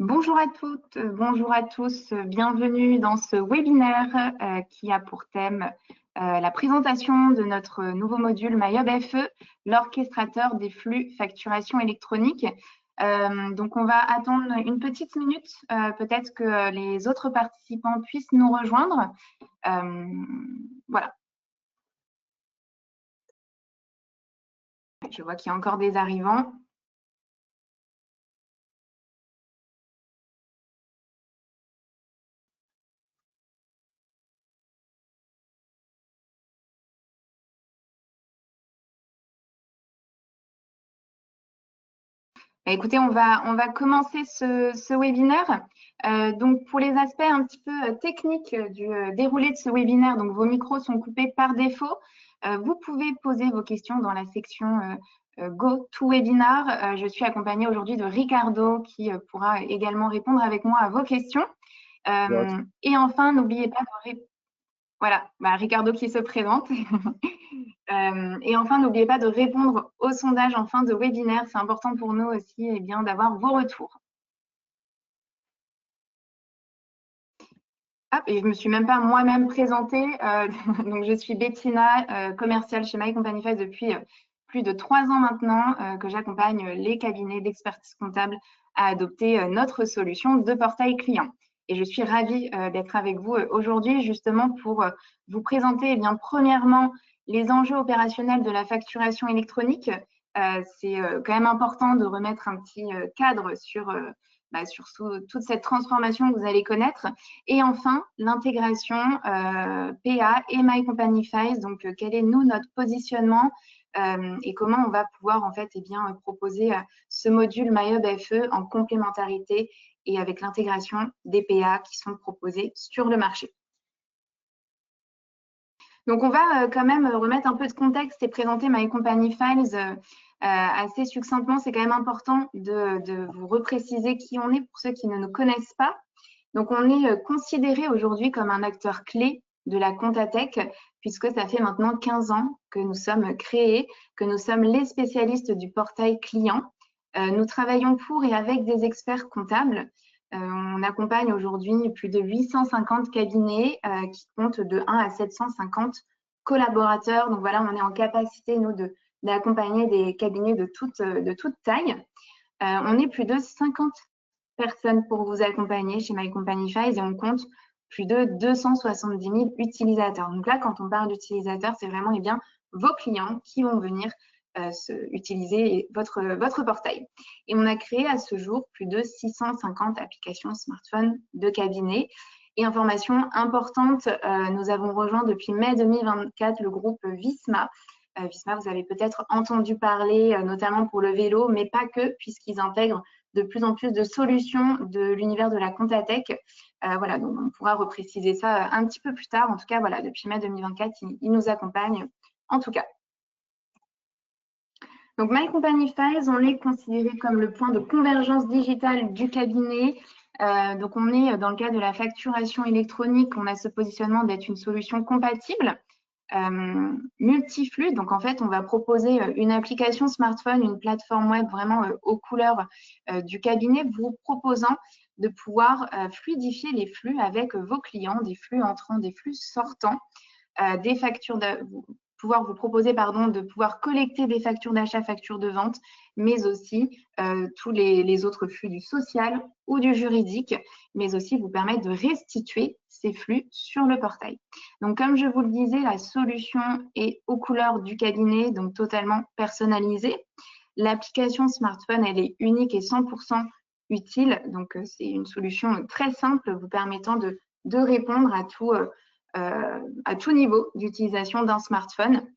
Bonjour à toutes, bonjour à tous, bienvenue dans ce webinaire qui a pour thème la présentation de notre nouveau module MyHub FE, l'orchestrateur des flux facturation électronique. Donc on va attendre une petite minute, peut-être que les autres participants puissent nous rejoindre. Voilà. Je vois qu'il y a encore des arrivants. Écoutez, on va commencer ce webinaire. Donc, pour les aspects un petit peu techniques du déroulé de ce webinaire, donc vos micros sont coupés par défaut. Vous pouvez poser vos questions dans la section Go to Webinar. Je suis accompagnée aujourd'hui de Ricardo qui pourra également répondre avec moi à vos questions. Et enfin, n'oubliez pas de voilà, Ricardo qui se présente. Et enfin, n'oubliez pas de répondre au sondage en fin de webinaire. C'est important pour nous aussi d'avoir vos retours. Et je ne me suis même pas moi-même présentée. Donc, je suis Bettina, commerciale chez My Company 5 depuis plus de 3 ans maintenant, que j'accompagne les cabinets d'expertise comptable à adopter notre solution de portail client. Et je suis ravie d'être avec vous aujourd'hui justement pour vous présenter premièrement les enjeux opérationnels de la facturation électronique. C'est quand même important de remettre un petit cadre sur toute cette transformation que vous allez connaître. Et enfin, l'intégration PA et My Company 5. Donc, quel est notre positionnement et comment on va pouvoir en fait proposer ce module MyHub FE en complémentarité et avec l'intégration des PA qui sont proposés sur le marché. Donc, on va quand même remettre un peu de contexte et présenter My Company Files assez succinctement. C'est quand même important de vous repréciser qui on est pour ceux qui ne nous connaissent pas. Donc, on est considéré aujourd'hui comme un acteur clé de la Comptatech, puisque ça fait maintenant 15 ans que nous sommes créés, que nous sommes les spécialistes du portail client. Nous travaillons pour et avec des experts comptables. On accompagne aujourd'hui plus de 850 cabinets qui comptent de 1 à 750 collaborateurs. Donc voilà, on est en capacité, nous, d'accompagner des cabinets de toute taille. On est plus de 50 personnes pour vous accompagner chez My Company 5 et on compte plus de 270 000 utilisateurs. Donc là, quand on parle d'utilisateurs, c'est vraiment vos clients qui vont venir utiliser votre portail. Et on a créé à ce jour plus de 650 applications smartphone de cabinet. Et information importante, nous avons rejoint depuis mai 2024 le groupe Visma. Visma, vous avez peut-être entendu parler, notamment pour le vélo, mais pas que, puisqu'ils intègrent de plus en plus de solutions de l'univers de la Comptatech. Voilà, donc on pourra repréciser ça un petit peu plus tard. En tout cas, voilà, depuis mai 2024, ils nous accompagnent en tout cas. Donc, My Company 5, on est considéré comme le point de convergence digitale du cabinet. Donc, on est dans le cadre de la facturation électronique, on a ce positionnement d'être une solution compatible, multiflux. Donc, en fait, on va proposer une application smartphone, une plateforme web vraiment aux couleurs du cabinet, vous proposant de pouvoir fluidifier les flux avec vos clients, des flux entrants, des flux sortants, des factures pouvoir vous proposer de pouvoir collecter des factures d'achat, factures de vente, mais aussi tous les autres flux du social ou du juridique, mais aussi vous permettre de restituer ces flux sur le portail. Donc, comme je vous le disais, la solution est aux couleurs du cabinet, donc totalement personnalisée. L'application smartphone, elle est unique et 100% utile. Donc, c'est une solution très simple vous permettant de répondre à tout niveau d'utilisation d'un smartphone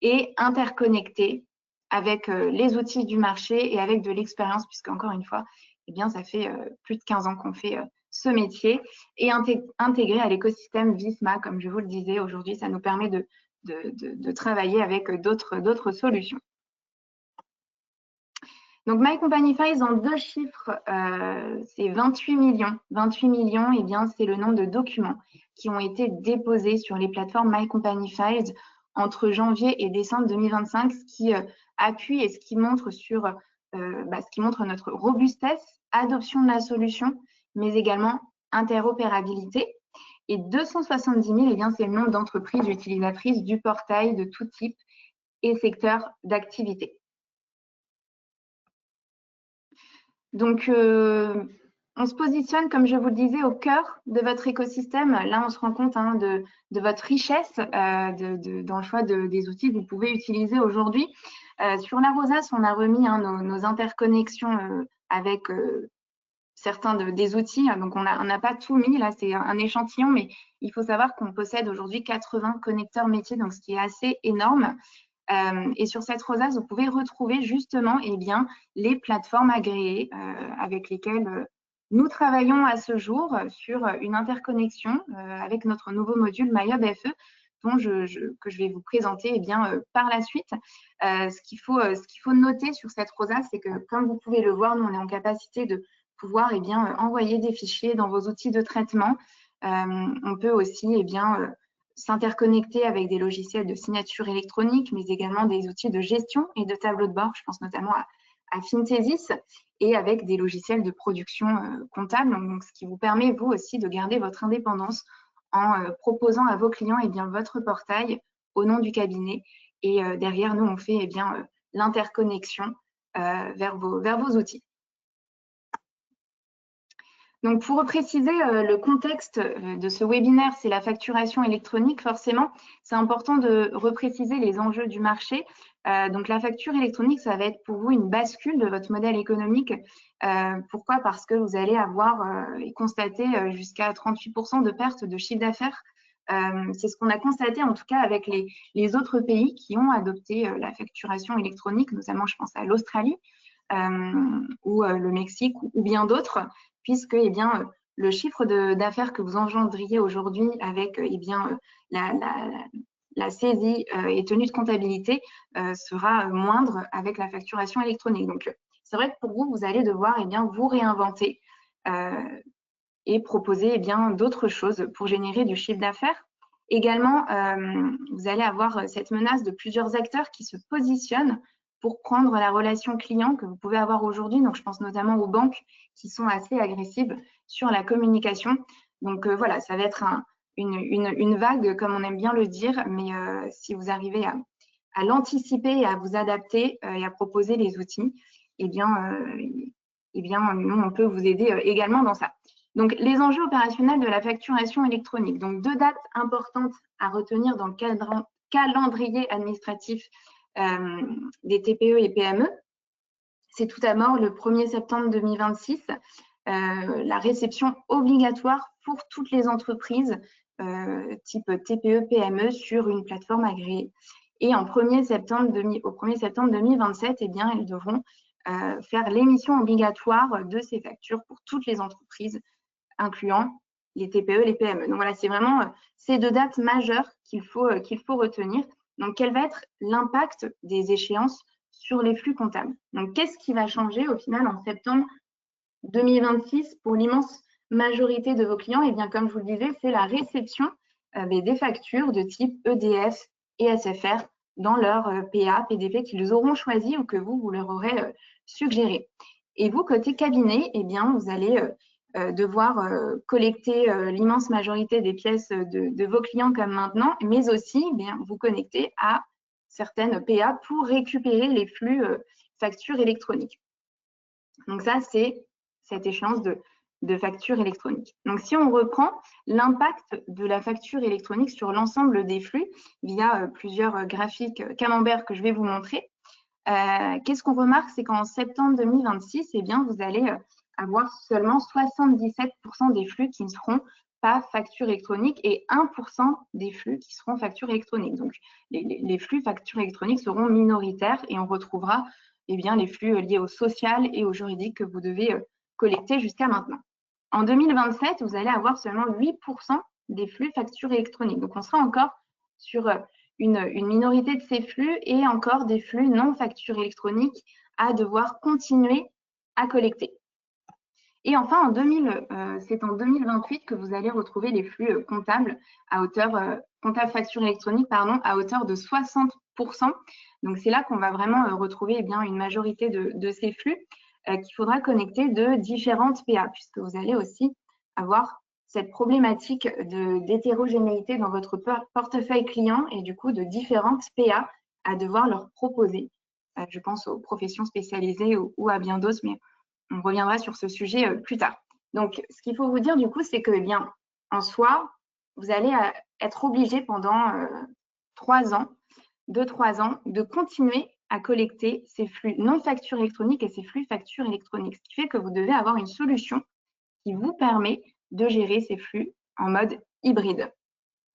et interconnecté avec les outils du marché et avec de l'expérience, puisque encore une fois, ça fait plus de 15 ans qu'on fait ce métier et intégré à l'écosystème Visma, comme je vous le disais aujourd'hui, ça nous permet de travailler avec d'autres solutions. Donc, My Company 5, en 2 chiffres, c'est 28 millions. 28 millions, c'est le nombre de documents qui ont été déposés sur les plateformes My Company 5 entre janvier et décembre 2025, ce qui appuie et ce qui montre sur ce qui montre notre robustesse, adoption de la solution, mais également interopérabilité. Et 270 000, eh bien, c'est le nombre d'entreprises utilisatrices du portail de tout type et secteur d'activité. Donc, on se positionne, comme je vous le disais, au cœur de votre écosystème. Là, on se rend compte de votre richesse dans le choix des outils que vous pouvez utiliser aujourd'hui. Sur la Rosace, on a remis nos interconnexions avec certains des outils. Donc, on n'a pas tout mis. Là, c'est un échantillon, mais il faut savoir qu'on possède aujourd'hui 80 connecteurs métiers, donc ce qui est assez énorme. Et sur cette rosace, vous pouvez retrouver justement les plateformes agréées avec lesquelles nous travaillons à ce jour sur une interconnexion avec notre nouveau module MyHub FE que je vais vous présenter par la suite. Ce qu'il faut noter sur cette rosace, c'est que comme vous pouvez le voir, nous on est en capacité de pouvoir envoyer des fichiers dans vos outils de traitement. On peut aussi s'interconnecter avec des logiciels de signature électronique, mais également des outils de gestion et de tableau de bord. Je pense notamment à Finthesis et avec des logiciels de production comptable. Donc, ce qui vous permet, vous aussi, de garder votre indépendance en proposant à vos clients votre portail au nom du cabinet. Et derrière, nous, on fait l'interconnexion vers vos outils. Donc, pour repréciser le contexte de ce webinaire, c'est la facturation électronique, forcément. C'est important de repréciser les enjeux du marché. Donc, la facture électronique, ça va être pour vous une bascule de votre modèle économique. Pourquoi? Parce que vous allez avoir et constater jusqu'à 38% de perte de chiffre d'affaires. C'est ce qu'on a constaté, en tout cas, avec les autres pays qui ont adopté la facturation électronique, notamment, je pense à l'Australie ou le Mexique ou bien d'autres, puisque le chiffre d'affaires que vous engendriez aujourd'hui avec la saisie et tenue de comptabilité sera moindre avec la facturation électronique. Donc, c'est vrai que pour vous, vous allez devoir vous réinventer et proposer d'autres choses pour générer du chiffre d'affaires. Également, vous allez avoir cette menace de plusieurs acteurs qui se positionnent pour prendre la relation client que vous pouvez avoir aujourd'hui. Donc, je pense notamment aux banques qui sont assez agressives sur la communication. Donc, voilà, ça va être une vague, comme on aime bien le dire, mais si vous arrivez à l'anticiper et à vous adapter et à proposer les outils, nous, on peut vous aider également dans ça. Donc, les enjeux opérationnels de la facturation électronique. Donc, 2 dates importantes à retenir dans le calendrier administratif des TPE et PME. C'est tout d'abord le 1er septembre 2026, la réception obligatoire pour toutes les entreprises type TPE, PME sur une plateforme agréée. Et au 1er septembre 2027, elles devront faire l'émission obligatoire de ces factures pour toutes les entreprises, incluant les TPE, les PME. Donc voilà, c'est vraiment ces 2 dates majeures qu'il faut retenir. Donc, quel va être l'impact des échéances sur les flux comptables? Donc, qu'est-ce qui va changer au final en septembre 2026 pour l'immense majorité de vos clients? Et bien, comme je vous le disais, c'est la réception des factures de type EDF et SFR dans leur PA, PDP qu'ils auront choisi ou que vous leur aurez suggéré. Et vous, côté cabinet, vous allez devoir collecter l'immense majorité des pièces de vos clients comme maintenant, mais aussi vous connecter à certaines PA pour récupérer les flux factures électroniques. Donc ça, c'est cette échéance de facture électronique. Donc si on reprend l'impact de la facture électronique sur l'ensemble des flux via plusieurs graphiques camembert que je vais vous montrer, qu'est-ce qu'on remarque? C'est qu'en septembre 2026, vous allez avoir seulement 77% des flux qui ne seront pas facture électronique et 1% des flux qui seront facture électronique. Donc, les flux facture électronique seront minoritaires et on retrouvera les flux liés au social et au juridique que vous devez collecter jusqu'à maintenant. En 2027, vous allez avoir seulement 8% des flux facture électronique. Donc, on sera encore sur une minorité de ces flux et encore des flux non facture électronique à devoir continuer à collecter. Et enfin, c'est en 2028 que vous allez retrouver les flux comptables à hauteur, comptable facture électronique, à hauteur de 60% Donc, c'est là qu'on va vraiment retrouver eh bien, une majorité de ces flux qu'il faudra connecter de différentes PA, puisque vous allez aussi avoir cette problématique d'hétérogénéité dans votre portefeuille client et du coup de différentes PA à devoir leur proposer. Je pense aux professions spécialisées ou à bien d'autres, mais on reviendra sur ce sujet plus tard. Donc, ce qu'il faut vous dire du coup, c'est que, eh bien, en soi, vous allez être obligé pendant 3 ans, 2-3 ans, de continuer à collecter ces flux non factures électroniques et ces flux factures électroniques, ce qui fait que vous devez avoir une solution qui vous permet de gérer ces flux en mode hybride.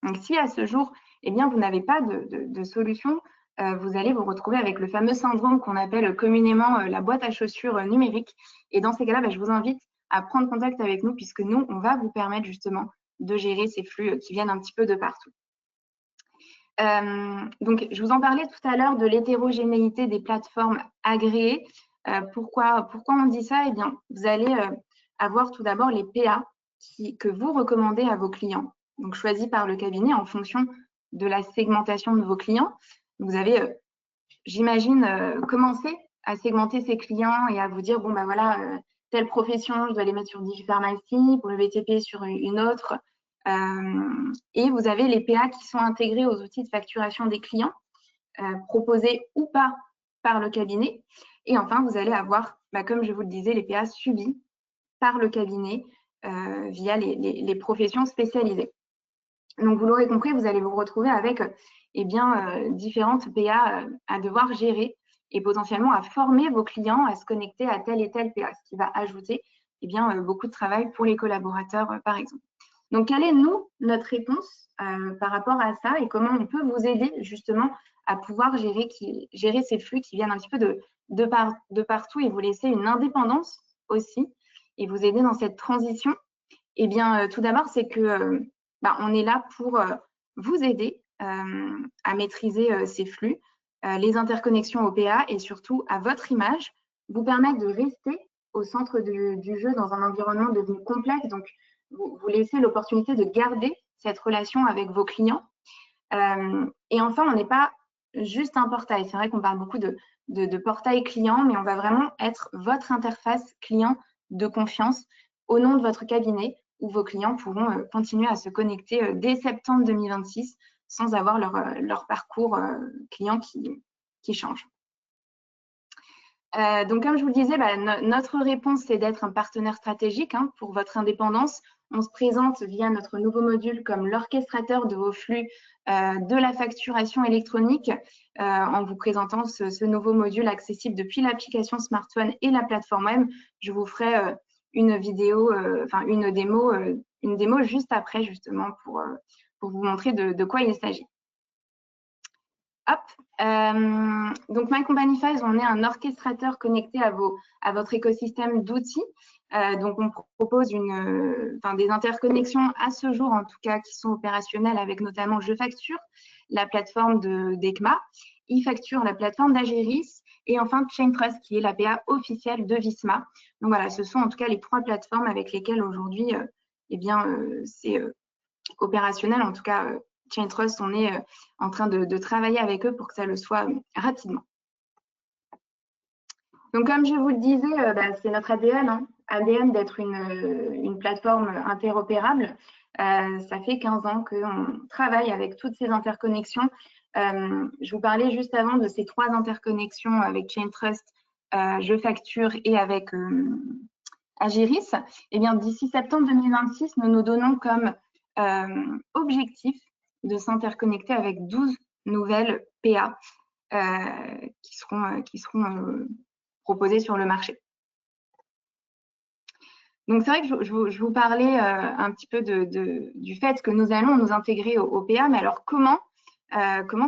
Donc, si à ce jour, eh bien, vous n'avez pas de solution, vous allez vous retrouver avec le fameux syndrome qu'on appelle communément la boîte à chaussures numérique. Et dans ces cas-là, je vous invite à prendre contact avec nous puisque nous, on va vous permettre justement de gérer ces flux qui viennent un petit peu de partout. Donc, je vous en parlais tout à l'heure de l'hétérogénéité des plateformes agréées. Pourquoi on dit ça? Eh bien, vous allez avoir tout d'abord les PA que vous recommandez à vos clients, donc choisis par le cabinet en fonction de la segmentation de vos clients. Vous avez, j'imagine, commencé à segmenter ces clients et à vous dire, bon, ben voilà, telle profession, je dois les mettre sur Digipharmacie, pour le VTP sur une autre. Et vous avez les PA qui sont intégrés aux outils de facturation des clients, proposés ou pas par le cabinet. Et enfin, vous allez avoir, comme je vous le disais, les PA subis par le cabinet via les professions spécialisées. Donc, vous l'aurez compris, vous allez vous retrouver avec différentes PA à devoir gérer et potentiellement à former vos clients à se connecter à telle et telle PA, ce qui va ajouter beaucoup de travail pour les collaborateurs, par exemple. Donc, quelle est, nous, notre réponse par rapport à ça et comment on peut vous aider justement à pouvoir gérer ces flux qui viennent un petit peu de partout et vous laisser une indépendance aussi et vous aider dans cette transition? Eh bien, tout d'abord, c'est que on est là pour vous aider à maîtriser ces flux, les interconnexions au PA et surtout à votre image, vous permettre de rester au centre du jeu dans un environnement devenu complexe. Donc, vous laissez l'opportunité de garder cette relation avec vos clients. Et enfin, on n'est pas juste un portail. C'est vrai qu'on parle beaucoup de portail client, mais on va vraiment être votre interface client de confiance au nom de votre cabinet où vos clients pourront continuer à se connecter dès septembre 2026 sans avoir leur parcours client qui change. Donc, comme je vous le disais, notre réponse, c'est d'être un partenaire stratégique pour votre indépendance. On se présente via notre nouveau module comme l'orchestrateur de vos flux de la facturation électronique en vous présentant ce nouveau module accessible depuis l'application smartphone et la plateforme web. Je vous ferai une vidéo, une démo juste après, justement, pour vous montrer de quoi il s'agit. Hop. Donc, My Company Files, on est un orchestrateur connecté à votre écosystème d'outils. Donc, on propose des interconnexions à ce jour, en tout cas, qui sont opérationnelles avec notamment JeFacture, la plateforme d'ECMA, eFacture, la plateforme d'Ageris, et enfin ChainTrust, qui est la PA officielle de Visma. Donc, voilà, ce sont en tout cas les 3 plateformes avec lesquelles aujourd'hui, c'est opérationnel, en tout cas, ChainTrust, on est en train de travailler avec eux pour que ça le soit rapidement. Donc, comme je vous le disais, c'est notre ADN, ADN d'être une plateforme interopérable. Ça fait 15 ans qu'on travaille avec toutes ces interconnexions. Je vous parlais juste avant de ces 3 interconnexions avec ChainTrust, JeFacture et avec Ageris. Eh bien, d'ici septembre 2026, nous nous donnons comme objectif de s'interconnecter avec 12 nouvelles PA qui seront proposées sur le marché. Donc, c'est vrai que je vous parlais un petit peu du fait que nous allons nous intégrer au PA, mais alors comment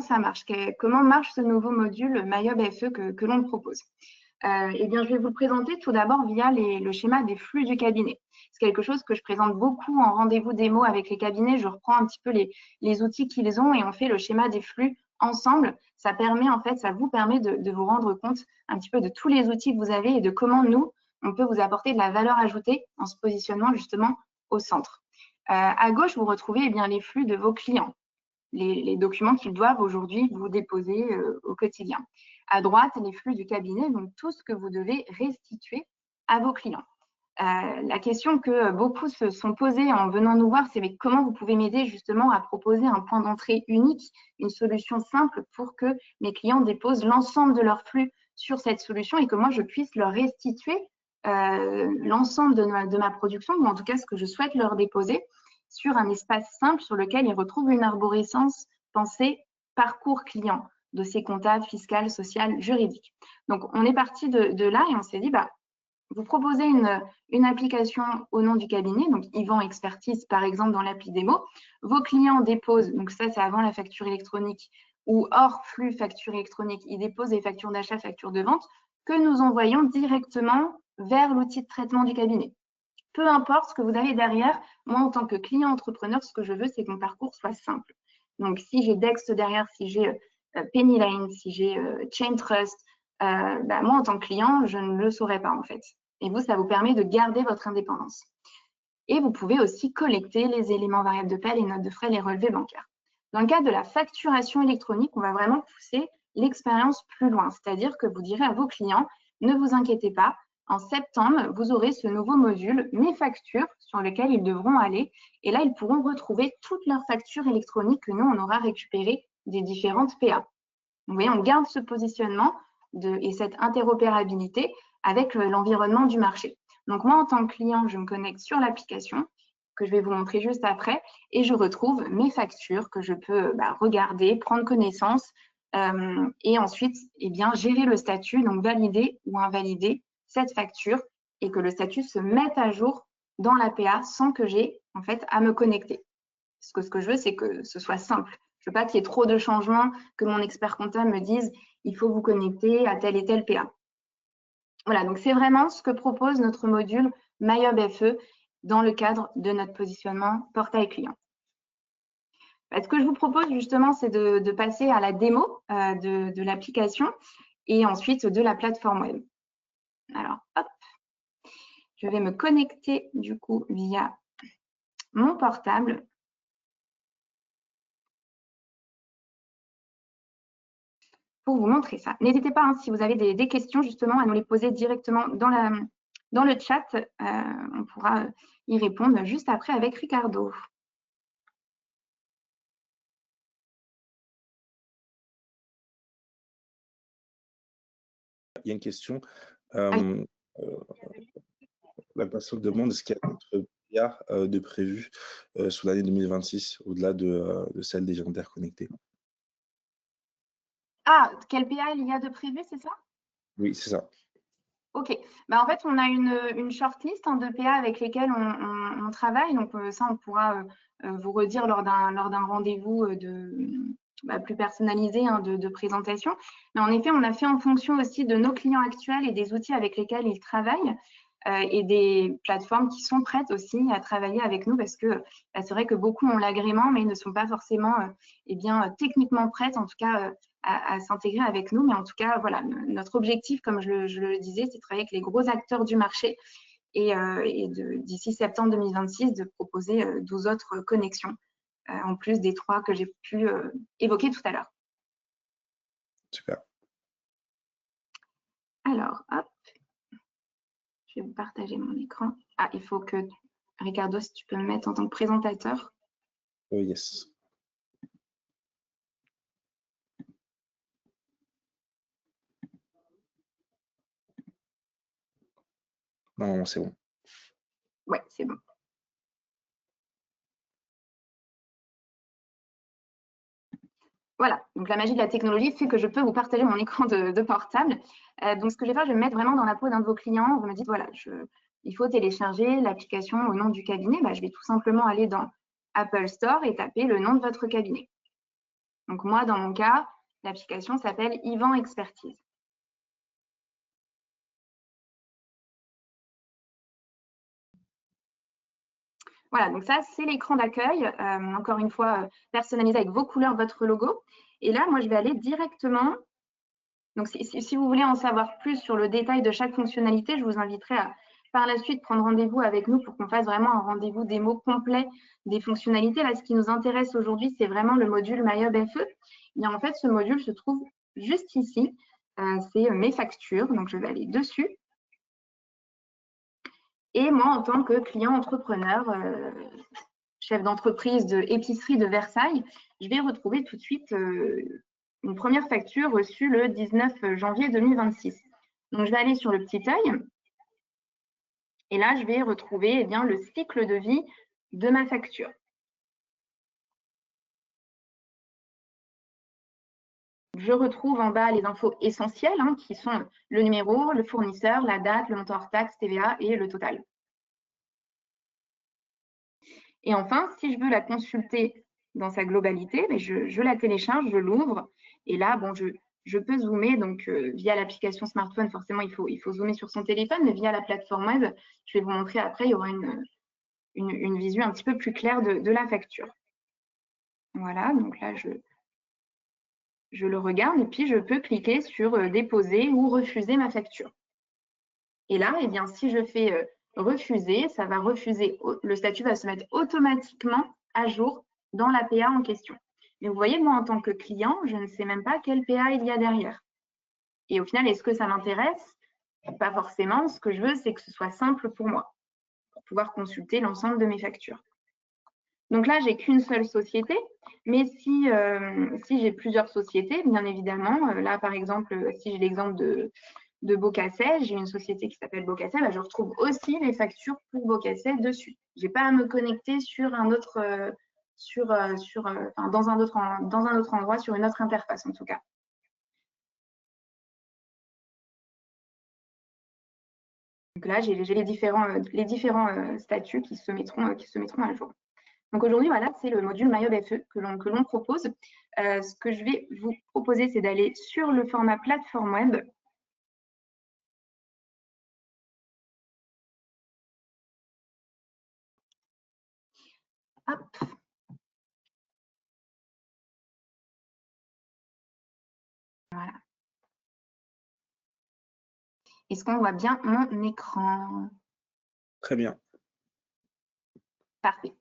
ça marche? Comment marche ce nouveau module MyHub FE que l'on propose? Eh bien, je vais vous le présenter tout d'abord via le schéma des flux du cabinet. C'est quelque chose que je présente beaucoup en rendez-vous démo avec les cabinets. Je reprends un petit peu les outils qu'ils ont et on fait le schéma des flux ensemble. Ça vous permet de vous rendre compte un petit peu de tous les outils que vous avez et de comment nous, on peut vous apporter de la valeur ajoutée en se positionnant justement au centre. À gauche, vous retrouvez les flux de vos clients. les documents qu'ils doivent aujourd'hui vous déposer au quotidien. À droite, les flux du cabinet, donc tout ce que vous devez restituer à vos clients. La question que beaucoup se sont posées en venant nous voir, c'est mais comment vous pouvez m'aider justement à proposer un point d'entrée unique, une solution simple pour que mes clients déposent l'ensemble de leur flux sur cette solution et que moi je puisse leur restituer l'ensemble de ma production, ou en tout cas ce que je souhaite leur déposer sur un espace simple sur lequel ils retrouvent une arborescence pensée parcours client, dossier comptable, fiscal, social, juridique. Donc on est parti de là et on s'est dit vous proposez une application au nom du cabinet, donc Yvan Expertise par exemple dans l'appli démo. Vos clients déposent, donc ça c'est avant la facture électronique ou hors flux facture électronique, ils déposent les factures d'achat, factures de vente que nous envoyons directement vers l'outil de traitement du cabinet. Peu importe ce que vous avez derrière, moi en tant que client entrepreneur, ce que je veux c'est que mon parcours soit simple. Donc si j'ai Dext derrière, si j'ai Pennyline, si j'ai Chain Trust, moi, en tant que client, je ne le saurais pas, en fait. Et vous, ça vous permet de garder votre indépendance. Et vous pouvez aussi collecter les éléments variables de paie, les notes de frais, les relevés bancaires. Dans le cadre de la facturation électronique, on va vraiment pousser l'expérience plus loin. C'est-à-dire que vous direz à vos clients, ne vous inquiétez pas, en septembre, vous aurez ce nouveau module, mes factures, sur lequel ils devront aller. Et là, ils pourront retrouver toutes leurs factures électroniques que nous, on aura récupérées des différentes PA. Vous voyez, on garde ce positionnement et cette interopérabilité avec l'environnement du marché. Donc moi, en tant que client, je me connecte sur l'application que je vais vous montrer juste après et je retrouve mes factures que je peux regarder, prendre connaissance et ensuite gérer le statut, donc valider ou invalider cette facture et que le statut se mette à jour dans l'APA sans que j'ai en fait à me connecter. Parce que ce que je veux, c'est que ce soit simple. Je ne veux pas qu'il y ait trop de changements, que mon expert comptable me dise il faut vous connecter à tel et tel PA. Voilà, donc c'est vraiment ce que propose notre module MyHub FE dans le cadre de notre positionnement portail client. Ce que je vous propose justement, c'est de passer à la démo de l'application et ensuite de la plateforme web. Alors, hop, je vais me connecter du coup via mon portable. Pour vous montrer ça. N'hésitez pas, si vous avez des questions, justement, à nous les poser directement dans le chat. On pourra y répondre juste après avec Ricardo. Il y a une question. La personne demande est-ce qu'il y a d'autres milliards de prévus sur l'année 2026, au-delà de celle des gens interconnectés? Ah, quel PA il y a de prévu, c'est ça? Oui, c'est ça. Ok. En fait, on a une shortlist de PA avec lesquels on travaille. Donc, ça, on pourra vous redire lors d'un rendez-vous plus personnalisé de présentation. Mais en effet, on a fait en fonction aussi de nos clients actuels et des outils avec lesquels ils travaillent et des plateformes qui sont prêtes aussi à travailler avec nous parce que c'est vrai que beaucoup ont l'agrément mais ne sont pas forcément techniquement prêtes, en tout cas à s'intégrer avec nous. Mais en tout cas, voilà, notre objectif, comme je le disais, c'est de travailler avec les gros acteurs du marché et d'ici septembre 2026, de proposer 12 autres connexions en plus des 3 que j'ai pu évoquer tout à l'heure. Super. Alors, hop, je vais vous partager mon écran. Ah, il faut que, Ricardo, si tu peux me mettre en tant que présentateur. Yes. Non, c'est bon. Ouais, c'est bon. Voilà, donc la magie de la technologie fait que je peux vous partager mon écran de portable. Donc, ce que je vais faire, je vais me mettre vraiment dans la peau d'un de vos clients. Vous me dites, voilà, il faut télécharger l'application au nom du cabinet. Je vais tout simplement aller dans Apple Store et taper le nom de votre cabinet. Donc, moi, dans mon cas, l'application s'appelle Yvan Expertise. Voilà, donc ça, c'est l'écran d'accueil. Encore une fois, personnalisé avec vos couleurs, votre logo. Et là, moi, je vais aller directement. Donc, si vous voulez en savoir plus sur le détail de chaque fonctionnalité, je vous inviterai par la suite prendre rendez-vous avec nous pour qu'on fasse vraiment un rendez-vous démo complet des fonctionnalités. Là, ce qui nous intéresse aujourd'hui, c'est vraiment le module MyHub FE. Et en fait, ce module se trouve juste ici. C'est mes factures. Donc, je vais aller dessus. Et moi, en tant que client entrepreneur, chef d'entreprise de épicerie de Versailles, je vais retrouver tout de suite une première facture reçue le 19 janvier 2026. Donc, je vais aller sur le petit œil. Et là, je vais retrouver eh bien, le cycle de vie de ma facture. Je retrouve en bas les infos essentielles qui sont le numéro, le fournisseur, la date, le montant hors taxe, TVA et le total. Et enfin, si je veux la consulter dans sa globalité, je la télécharge, je l'ouvre. Et là, bon, je peux zoomer. Donc, via l'application smartphone, forcément, il faut zoomer sur son téléphone. Mais via la plateforme web, je vais vous montrer après, il y aura une visu un petit peu plus claire de la facture. Voilà, donc là, je le regarde et puis je peux cliquer sur déposer ou refuser ma facture. Et là, eh bien, si je fais refuser, ça va refuser, le statut va se mettre automatiquement à jour dans la PA en question. Mais vous voyez, moi, en tant que client, je ne sais même pas quel PA il y a derrière. Et au final, est-ce que ça m'intéresse? Pas forcément. Ce que je veux, c'est que ce soit simple pour moi, pour pouvoir consulter l'ensemble de mes factures. Donc là, j'ai qu'une seule société, mais si j'ai plusieurs sociétés, bien évidemment, là par exemple, si j'ai l'exemple de Bocasset, j'ai une société qui s'appelle Bocasset, je retrouve aussi les factures pour Bocasset dessus. Je n'ai pas à me connecter sur un autre, dans un autre endroit, sur une autre interface en tout cas. Donc là, j'ai les différents statuts qui se mettront à jour. Donc aujourd'hui, voilà, c'est le module MyHub FE que l'on propose. Ce que je vais vous proposer, c'est d'aller sur le format plateforme web. Hop. Voilà. Est-ce qu'on voit bien mon écran? Très bien. Parfait.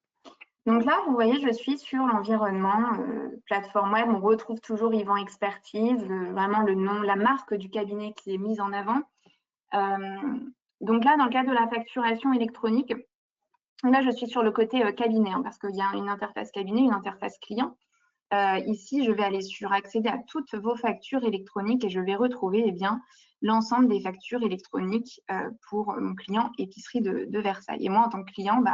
Donc là, vous voyez, je suis sur l'environnement plateforme web. On retrouve toujours Yvan Expertise, vraiment le nom, la marque du cabinet qui est mise en avant. Donc là, dans le cadre de la facturation électronique, là, je suis sur le côté cabinet, parce qu'il y a une interface cabinet, une interface client. Ici, je vais aller sur accéder à toutes vos factures électroniques et je vais retrouver l'ensemble des factures électroniques pour mon client épicerie de Versailles. Et moi, en tant que client,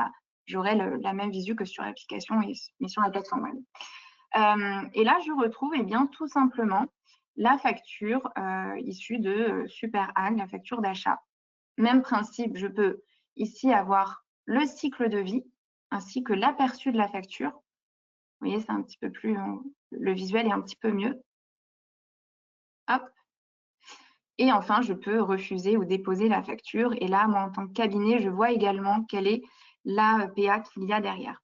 j'aurai la même visu que sur l'application, mais sur la plateforme web. Et là, je retrouve tout simplement la facture issue de SuperAg, la facture d'achat. Même principe, je peux ici avoir le cycle de vie ainsi que l'aperçu de la facture. Vous voyez, c'est un petit peu plus, le visuel est un petit peu mieux. Hop. Et enfin, je peux refuser ou déposer la facture. Et là, moi, en tant que cabinet, je vois également quelle est la PA qu'il y a derrière.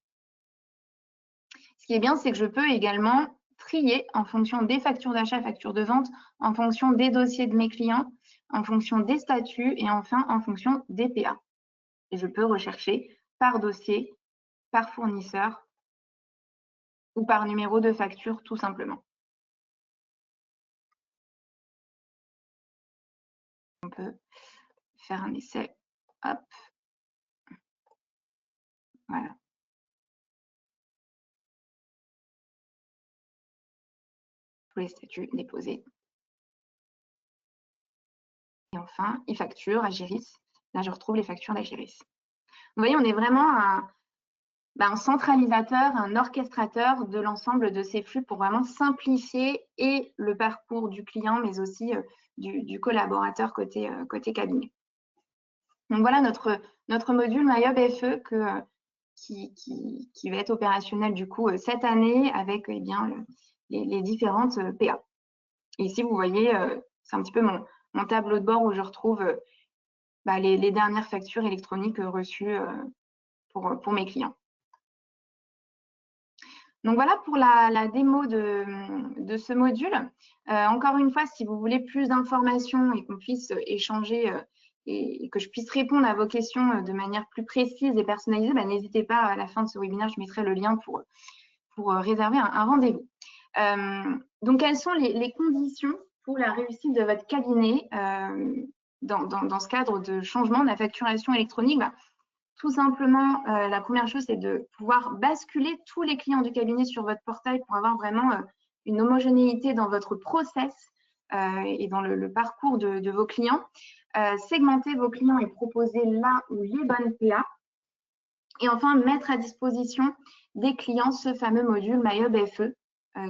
Ce qui est bien, c'est que je peux également trier en fonction des factures d'achat, factures de vente, en fonction des dossiers de mes clients, en fonction des statuts et enfin en fonction des PA. Et je peux rechercher par dossier, par fournisseur ou par numéro de facture tout simplement. On peut faire un essai. Hop. Voilà. Tous les statuts déposés. Et enfin, e-facture, Agiris. Là, je retrouve les factures d'Agiris. Vous voyez, on est vraiment un centralisateur, un orchestrateur de l'ensemble de ces flux pour vraiment simplifier et le parcours du client, mais aussi du collaborateur côté cabinet. Donc voilà notre module MyHub FE qui va être opérationnel du coup cette année avec les différentes PA. Et ici, vous voyez, c'est un petit peu mon tableau de bord où je retrouve les dernières factures électroniques reçues pour mes clients. Donc voilà pour la démo de ce module. Encore une fois, si vous voulez plus d'informations et qu'on puisse échanger et que je puisse répondre à vos questions de manière plus précise et personnalisée, n'hésitez pas, à la fin de ce webinaire, je mettrai le lien pour réserver un rendez-vous. Donc, quelles sont les conditions pour la réussite de votre cabinet dans ce cadre de changement de la facturation électronique? Tout simplement, la première chose, c'est de pouvoir basculer tous les clients du cabinet sur votre portail pour avoir vraiment une homogénéité dans votre process et dans le parcours de vos clients. Segmenter vos clients et proposer là où les bonnes PA. Et enfin, mettre à disposition des clients ce fameux module MyHub FE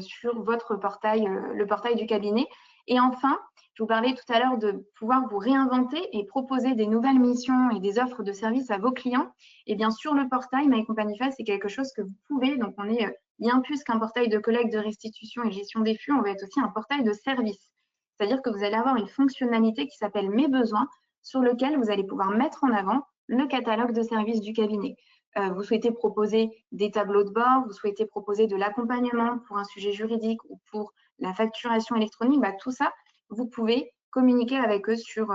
sur votre portail, le portail du cabinet. Et enfin, je vous parlais tout à l'heure de pouvoir vous réinventer et proposer des nouvelles missions et des offres de services à vos clients. Et bien sûr, le portail My Company File, c'est quelque chose que vous pouvez. Donc, on est bien plus qu'un portail de collecte, de restitution et gestion des flux. On va être aussi un portail de service. C'est-à-dire que vous allez avoir une fonctionnalité qui s'appelle Mes besoins, sur lequel vous allez pouvoir mettre en avant le catalogue de services du cabinet. Vous souhaitez proposer des tableaux de bord, vous souhaitez proposer de l'accompagnement pour un sujet juridique ou pour la facturation électronique, tout ça, vous pouvez communiquer avec eux sur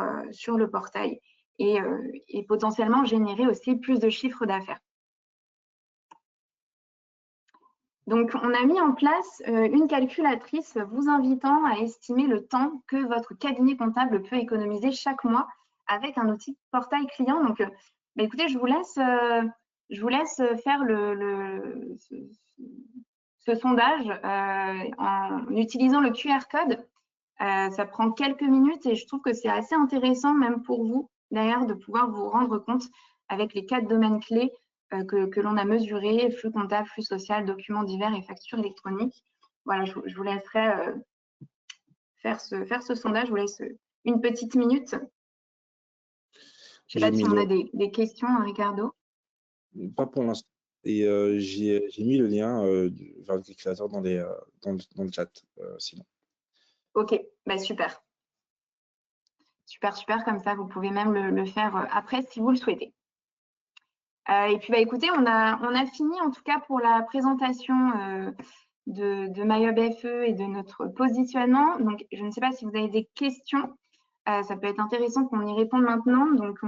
le portail et potentiellement générer aussi plus de chiffre d'affaires. Donc, on a mis en place une calculatrice vous invitant à estimer le temps que votre cabinet comptable peut économiser chaque mois avec un outil portail client. Donc, écoutez, je vous laisse faire ce sondage en utilisant le QR code. Ça prend quelques minutes et je trouve que c'est assez intéressant, même pour vous, derrière, de pouvoir vous rendre compte avec les 4 domaines clés que l'on a mesurés: flux comptable, flux social, documents divers et factures électroniques. Voilà, je vous laisserai faire ce sondage. Je vous laisse une petite minute. Je ne sais pas si on a des questions, Ricardo. Pas pour l'instant. Et j'ai mis le lien vers le calculateur dans le chat, sinon. Ok, super. Super, comme ça, vous pouvez même le faire après si vous le souhaitez. Et puis, écoutez, on a fini en tout cas pour la présentation de MyHub FE et de notre positionnement. Donc, je ne sais pas si vous avez des questions. Ça peut être intéressant qu'on y réponde maintenant. Donc,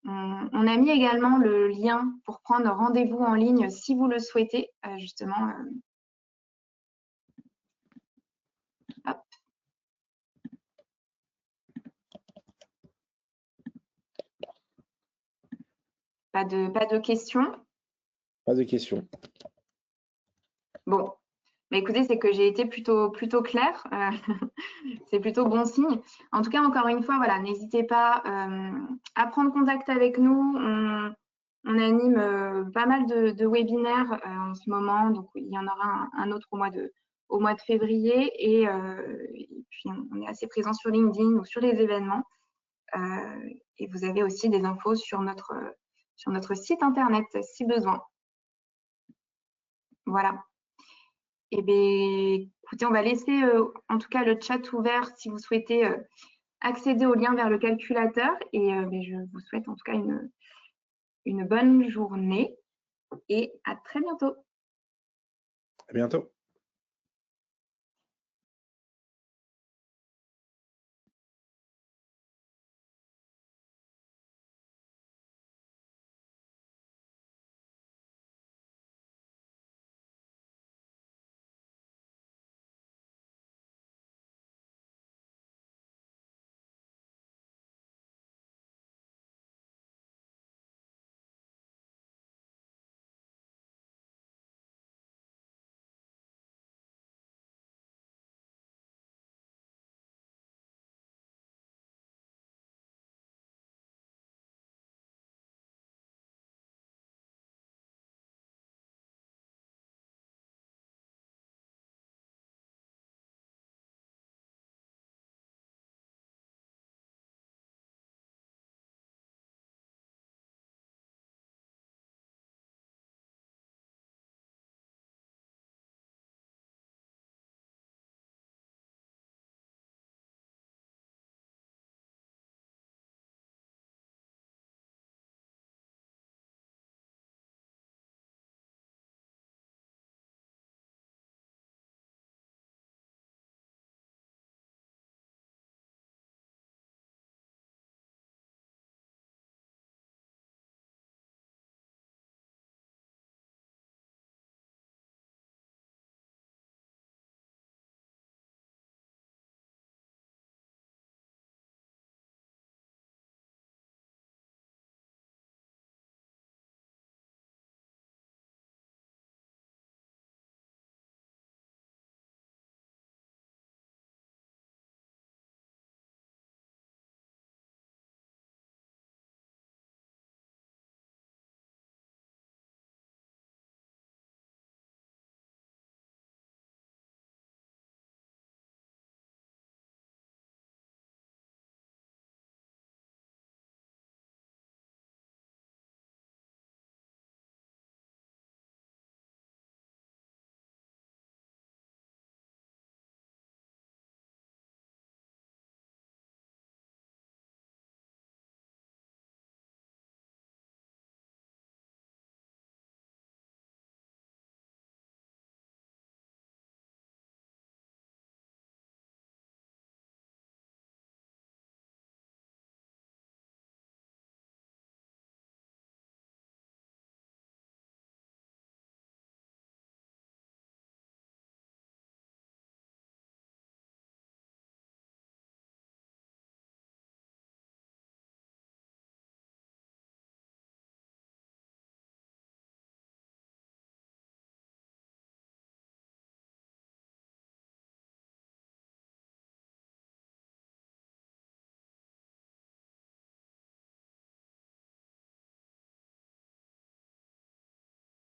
on a mis également le lien pour prendre rendez-vous en ligne si vous le souhaitez, justement. Hop. Pas de questions? Pas de questions. Bon, écoutez, c'est que j'ai été plutôt claire. C'est plutôt bon signe. En tout cas, encore une fois, voilà, n'hésitez pas à prendre contact avec nous. On anime pas mal de webinaires en ce moment. Donc, il y en aura un autre au mois de février. Et puis, on est assez présent sur LinkedIn ou sur les événements. Et vous avez aussi des infos sur notre site internet si besoin. Voilà. Eh bien, écoutez, on va laisser en tout cas le chat ouvert si vous souhaitez accéder au lien vers le calculateur. Et je vous souhaite en tout cas une bonne journée et à très bientôt. À bientôt.